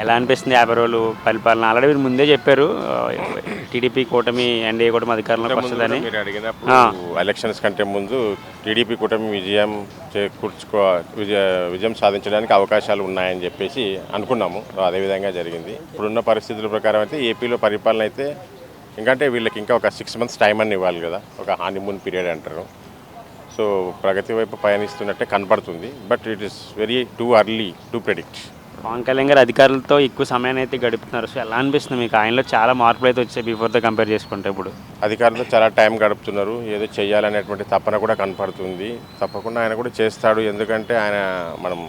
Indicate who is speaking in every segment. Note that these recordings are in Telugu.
Speaker 1: ఎలా అనిపిస్తుంది 50 రోజులు పరిపాలన? ఆల్రెడీ మీరు ముందే చెప్పారు టీడీపీ కూటమి, ఎన్డీఏ కూటమి అధికారంలోకి
Speaker 2: ఇంతకుముందు కూడా
Speaker 1: వస్తదని.
Speaker 2: మీరు అడిగినప్పుడు
Speaker 1: ఆ!
Speaker 2: ఎలక్షన్స్ కంటే ముందు టీడీపీ కూటమి విజయం చేకూర్చుకో విజయ విజయం సాధించడానికి అవకాశాలు ఉన్నాయని చెప్పేసి అనుకున్నాము. అదేవిధంగా జరిగింది. ఇప్పుడున్న పరిస్థితుల ప్రకారం అయితే ఏపీలో పరిపాలన అయితే ఇంకంటే వీళ్ళకి ఇంకా ఒక 6 మంత్స్ టైం అని ఇవ్వాలి కదా, ఒక హానీమూన్ పీరియడ్ అంటారు. సో ప్రగతి వైపు పయనిస్తున్నట్టే కనపడుతుంది. But it is very too early to predict.
Speaker 1: Pawan Kalyan గారు అధికారులతో ఎక్కువ సమయాన్ని అయితే గడుపుతున్నారు. సో ఎలా అనిపిస్తుంది మీకు? ఆయనలో చాలా మార్పులు అయితే వచ్చాయి బిఫోర్‌తో కంపేర్ చేసుకుంటే ఇప్పుడు.
Speaker 2: అధికారులతో చాలా టైం గడుపుతున్నారు. ఏదో చేయాలనేటువంటి తపన కూడా కనపడుతుంది. తప్పకుండా ఆయన కూడా చేస్తాడు. ఎందుకంటే ఆయన మనం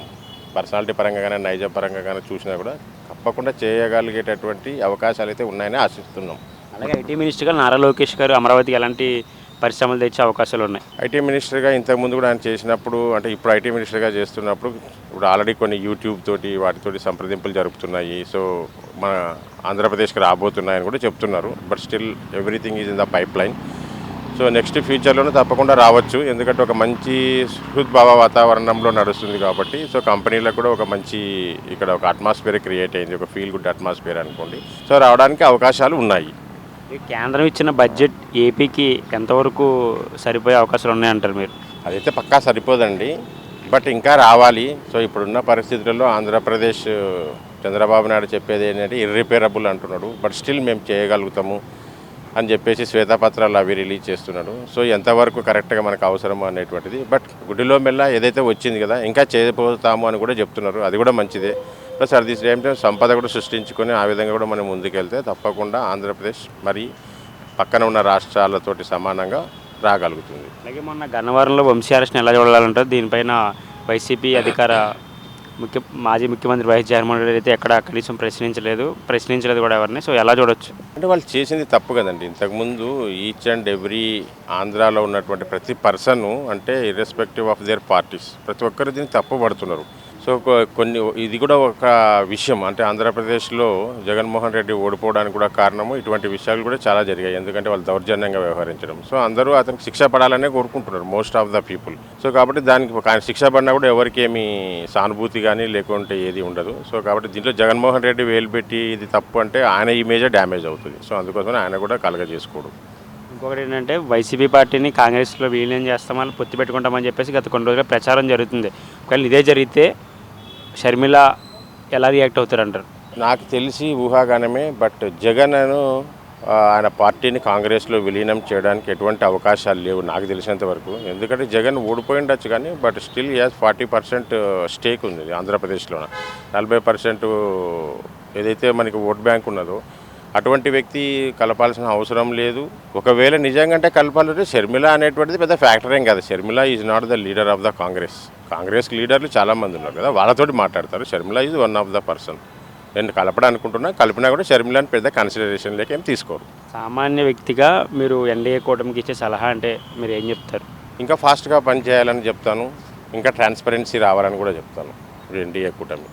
Speaker 2: పర్సనాలిటీ పరంగా కానీ నైజం పరంగా కానీ చూసినా కూడా తప్పకుండా చేయగలిగేటటువంటి అవకాశాలు అయితే ఉన్నాయని ఆశిస్తున్నాం.
Speaker 1: అలాగే ఐటీ మినిస్టర్‌గా నారా లోకేష్ గారు అమరావతికి ఎలాంటి పరిశ్రమలు తెచ్చే అవకాశాలు ఉన్నాయి?
Speaker 2: ఐటీ మినిస్టర్గా ఇంతకుముందు కూడా ఆయన చేసినప్పుడు, అంటే ఇప్పుడు ఐటీ మినిస్టర్గా చేస్తున్నప్పుడు ఇప్పుడు ఆల్రెడీ కొన్ని యూట్యూబ్ తోటి వాటితోటి సంప్రదింపులు జరుపుతున్నాయి. సో మన ఆంధ్రప్రదేశ్కి రాబోతున్నాయని కూడా చెప్తున్నారు. But still everything is in the pipeline. So next ఫ్యూచర్లోనే తప్పకుండా రావచ్చు. ఎందుకంటే ఒక మంచి హృద్భావ వాతావరణంలో నడుస్తుంది కాబట్టి. సో కంపెనీలకు కూడా ఒక మంచి ఇక్కడ ఒక అట్మాస్ఫియర్ క్రియేట్ అయింది, ఒక ఫీల్ గుడ్ అట్మాస్ఫియర్ అనుకోండి. సో రావడానికి అవకాశాలు ఉన్నాయి.
Speaker 1: ఈ కేంద్రం ఇచ్చిన బడ్జెట్ ఏపీకి ఎంతవరకు సరిపోయే అవకాశాలు ఉన్నాయంటారు మీరు?
Speaker 2: అదైతే పక్కా సరిపోదండి, బట్ ఇంకా రావాలి. సో ఇప్పుడున్న పరిస్థితుల్లో ఆంధ్రప్రదేశ్ చంద్రబాబు నాయుడు చెప్పేది ఏంటంటే ఇర్రిపేరబుల్ అంటున్నాడు. బట్ స్టిల్ మేము చేయగలుగుతాము అని చెప్పేసి శ్వేతపత్రాలు అవి రిలీజ్ చేస్తున్నాడు. సో ఎంతవరకు కరెక్ట్గా మనకు అవసరము అనేటువంటిది. బట్ గుడిలో మెల్ల ఏదైతే వచ్చింది కదా, ఇంకా చేయబోతాము అని కూడా చెప్తున్నారు. అది కూడా మంచిదే. Plus at the same time సంపద కూడా సృష్టించుకొని ఆ విధంగా కూడా మనం ముందుకెళ్తే తప్పకుండా ఆంధ్రప్రదేశ్ మరి పక్కన ఉన్న రాష్ట్రాలతోటి సమానంగా రాగలుగుతుంది.
Speaker 1: అలాగే మొన్న గన్నవరంలో వంశీ అరెస్ట్ని ఎలా చూడాలంటారు? దీనిపైన వైసీపీ అధికార మాజీ ముఖ్యమంత్రి వైఎస్ జగన్మోహన్ రెడ్డి అయితే ఎక్కడ కనీసం ప్రశ్నించలేదు కూడా ఎవరిని. సో ఎలా చూడొచ్చు?
Speaker 2: అంటే వాళ్ళు చేసింది తప్పు కదండి. ఇంతకుముందు ఈచ్ అండ్ ఎవ్రీ ఆంధ్రాలో ఉన్నటువంటి ప్రతి పర్సన్, అంటే ఇర్రెస్పెక్టివ్ ఆఫ్ దేర్ పార్టీస్, ప్రతి ఒక్కరు దీన్ని తప్పు పడుతున్నారు. సో కొన్ని ఇది కూడా ఒక విషయం. అంటే ఆంధ్రప్రదేశ్లో జగన్మోహన్ రెడ్డి ఓడిపోవడానికి కూడా కారణము ఇటువంటి విషయాలు కూడా చాలా జరిగాయి. ఎందుకంటే వాళ్ళు దౌర్జన్యంగా వ్యవహరించడం. సో అందరూ అతనికి శిక్ష పడాలనే కోరుకుంటున్నారు most of the people. So కాబట్టి దానికి ఆయన శిక్ష పడినా కూడా ఎవరికి ఏమీ సానుభూతి కానీ లేకుంటే ఏది ఉండదు. సో కాబట్టి దీంట్లో జగన్మోహన్ రెడ్డి వేలు పెట్టి ఇది తప్పు అంటే ఆయన ఇమేజే డ్యామేజ్ అవుతుంది. సో అందుకోసమే ఆయన కూడా కలగజేసుకోడు.
Speaker 1: ఇంకొకటి ఏంటంటే వైసీపీ పార్టీని కాంగ్రెస్లో విలీనం చేస్తామని పొత్తు పెట్టుకుంటామని చెప్పేసి గత కొన్ని రోజులుగా ప్రచారం జరుగుతుంది. ఒకవేళ ఇదే జరిగితే షర్మిల ఎలా రియాక్ట్ అవుతారంటారు?
Speaker 2: నాకు తెలిసి ఊహాగానమే. బట్ జగన్ ఆయన పార్టీని కాంగ్రెస్లో విలీనం చేయడానికి ఎటువంటి అవకాశాలు లేవు నాకు తెలిసినంత వరకు. ఎందుకంటే జగన్ ఓడిపోయిండొచ్చు కానీ బట్ స్టిల్ యాజ్ 40% స్టేక్ ఉంది ఆంధ్రప్రదేశ్లో. 40% ఏదైతే మనకి ఓట్ బ్యాంక్ ఉన్నదో అటువంటి వ్యక్తి కలపాల్సిన అవసరం లేదు. ఒకవేళ నిజంగా కలపాలంటే షర్మిల అనేటువంటిది పెద్ద ఫ్యాక్టర్ ఏం కాదు. Sharmila is not the leader of the Congress లీడర్లు చాలామంది ఉన్నారు కదా, వాళ్ళతోటి మాట్లాడతారు. Sharmila is one of the person. నేను కలపడానుకుంటున్నా, కలిపినా కూడా షర్మిలని పెద్ద కన్సిడరేషన్లోకి ఏం తీసుకోరు.
Speaker 1: సామాన్య వ్యక్తిగా మీరు ఎన్డీఏ కూటమికి ఇచ్చే సలహా అంటే మీరు ఏం చెప్తారు?
Speaker 2: ఇంకా ఫాస్ట్గా పనిచేయాలని చెప్తాను. ఇంకా ట్రాన్స్పరెన్సీ రావాలని కూడా చెప్తాను ఎన్డీఏ కూటమి.